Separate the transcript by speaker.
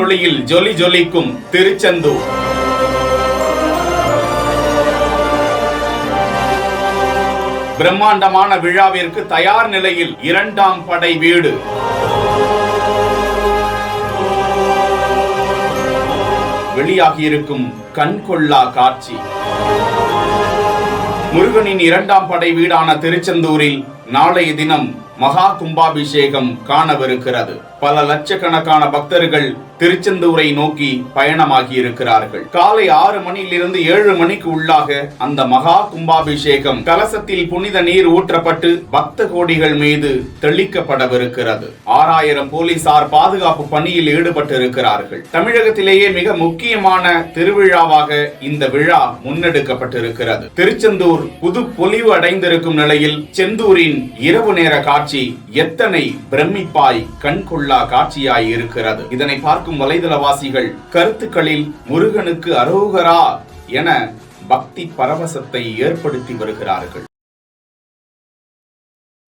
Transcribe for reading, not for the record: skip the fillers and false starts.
Speaker 1: ஒளியில் ஜொலி ஜொலிக்கும் திருச்செந்தூர். பிரம்மாண்டமான விழாவிற்கு தயார் நிலையில் 2ஆம் படை வீடு. வெளியாகியிருக்கும் கண்கொள்ளா காட்சி. முருகனின் 2ஆம் படை வீடான திருச்செந்தூரில் நாளைய தினம் மகா கும்பாபிஷேகம் காணவிருக்கிறது. பல லட்சக்கணக்கான பக்தர்கள் திருச்செந்தூரை நோக்கி பயணமாகி இருக்கிறார்கள். காலை 6 மணியிலிருந்து 7 மணிக்கு உள்ளாக அந்த மகா கும்பாபிஷேகம் கலசத்தில் புனித நீர் ஊற்றப்பட்டு பக்த கோடிகள் மீது தெளிக்கப்படவிருக்கிறது. 6000 போலீசார் பாதுகாப்பு பணியில் ஈடுபட்டிருக்கிறார்கள். தமிழகத்திலேயே மிக முக்கியமான திருவிழாவாக இந்த விழா முன்னெடுக்கப்பட்டிருக்கிறது. திருச்செந்தூர் புது பொலிவு அடைந்திருக்கும் நிலையில் செந்தூரின் இரவு நேர காட்சி எத்தனை பிரமிப்பாய் கண்கொள்ளா காட்சியாய் இருக்கிறது. இதனை பார்க்கும் வலைதளவாசிகள் கருத்துக்களில் முருகனுக்கு அரோகரா என பக்தி பரவசத்தை ஏற்படுத்தி வருகிறார்கள்.